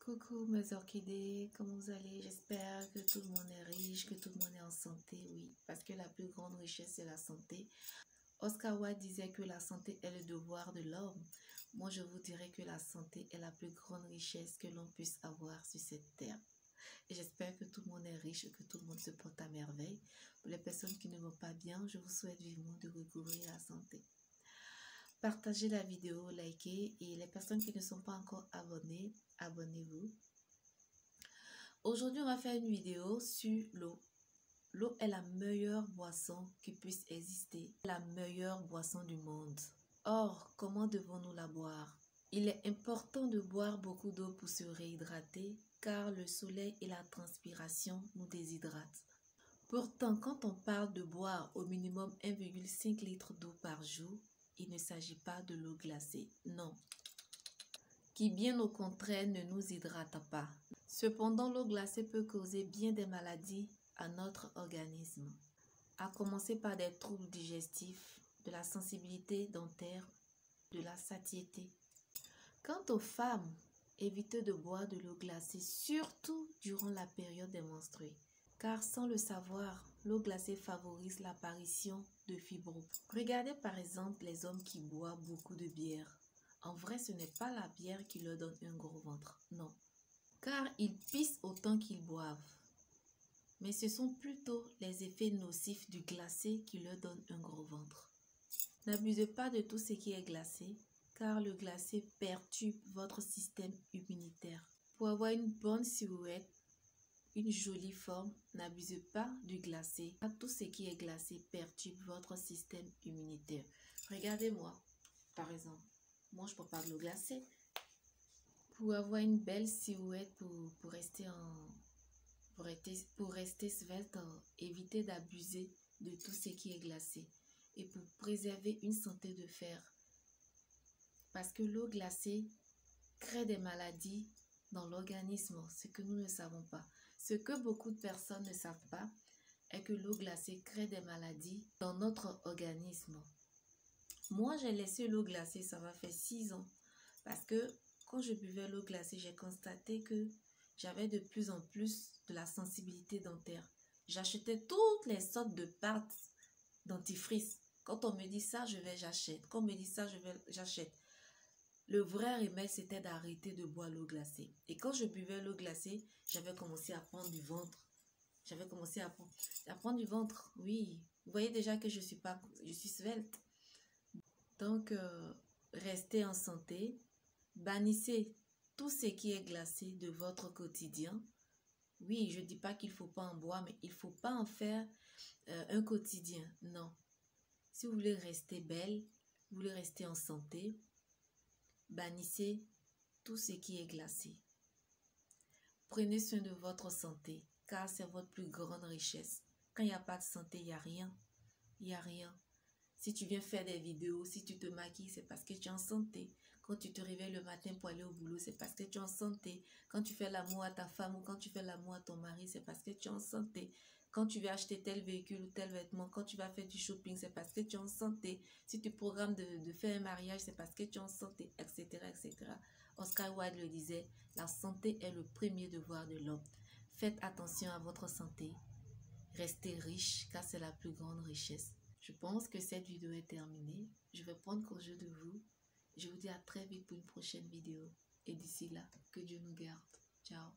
Coucou mes orchidées, comment vous allez? J'espère que tout le monde est riche, que tout le monde est en santé, oui, parce que la plus grande richesse c'est la santé. Oscar Wilde disait que la santé est le devoir de l'homme. Moi je vous dirais que la santé est la plus grande richesse que l'on puisse avoir sur cette terre. Et j'espère que tout le monde est riche et que tout le monde se porte à merveille. Pour les personnes qui ne vont pas bien, je vous souhaite vivement de recouvrir la santé. Partagez la vidéo, likez, et les personnes qui ne sont pas encore abonnées, abonnez-vous. Aujourd'hui, on va faire une vidéo sur l'eau. L'eau est la meilleure boisson qui puisse exister, la meilleure boisson du monde. Or, comment devons-nous la boire? Il est important de boire beaucoup d'eau pour se réhydrater, car le soleil et la transpiration nous déshydratent. Pourtant, quand on parle de boire au minimum 1,5 litre d'eau par jour, il ne s'agit pas de l'eau glacée, non. Qui bien au contraire ne nous hydrate pas. Cependant, l'eau glacée peut causer bien des maladies à notre organisme, à commencer par des troubles digestifs, de la sensibilité dentaire, de la satiété. Quant aux femmes, évitez de boire de l'eau glacée, surtout durant la période des menstrues, car sans le savoir, l'eau glacée favorise l'apparition de fibros. Regardez par exemple les hommes qui boivent beaucoup de bière. En vrai, ce n'est pas la bière qui leur donne un gros ventre, non. Car ils pissent autant qu'ils boivent. Mais ce sont plutôt les effets nocifs du glacé qui leur donnent un gros ventre. N'abusez pas de tout ce qui est glacé, car le glacé perturbe votre système immunitaire. Pour avoir une bonne silhouette, une jolie forme, n'abusez pas du glacé. Tout ce qui est glacé perturbe votre système immunitaire. Regardez-moi, par exemple. Moi, je ne peux pas de l'eau glacée. Pour avoir une belle silhouette, pour rester svelte, évitez d'abuser de tout ce qui est glacé. Et pour préserver une santé de fer. Parce que l'eau glacée crée des maladies dans l'organisme, ce que nous ne savons pas. Ce que beaucoup de personnes ne savent pas est que l'eau glacée crée des maladies dans notre organisme. Moi, j'ai laissé l'eau glacée, ça va faire 6 ans. Parce que quand je buvais l'eau glacée, j'ai constaté que j'avais de plus en plus de la sensibilité dentaire. J'achetais toutes les sortes de pâtes dentifrice. Quand on me dit ça, j'achète. Quand on me dit ça, j'achète. Le vrai remède, c'était d'arrêter de boire l'eau glacée. Et quand je buvais l'eau glacée, j'avais commencé à prendre du ventre. J'avais commencé à prendre du ventre, oui. Vous voyez déjà que je suis svelte. Donc, restez en santé. Bannissez tout ce qui est glacé de votre quotidien. Oui, je ne dis pas qu'il ne faut pas en boire, mais il ne faut pas en faire un quotidien. Non. Si vous voulez rester belle, vous voulez rester en santé, bannissez tout ce qui est glacé. Prenez soin de votre santé, car c'est votre plus grande richesse. Quand il n'y a pas de santé, il n'y a rien. Il n'y a rien. Si tu viens faire des vidéos, si tu te maquilles, c'est parce que tu es en santé. Quand tu te réveilles le matin pour aller au boulot, c'est parce que tu es en santé. Quand tu fais l'amour à ta femme ou quand tu fais l'amour à ton mari, c'est parce que tu es en santé. Quand tu vas acheter tel véhicule ou tel vêtement, quand tu vas faire du shopping, c'est parce que tu es en santé. Si tu programmes de faire un mariage, c'est parce que tu es en santé, etc., etc. Oscar Wilde le disait, la santé est le premier devoir de l'homme. Faites attention à votre santé. Restez riche, car c'est la plus grande richesse. Je pense que cette vidéo est terminée. Je vais prendre congé de vous. Je vous dis à très vite pour une prochaine vidéo. Et d'ici là, que Dieu nous garde. Ciao.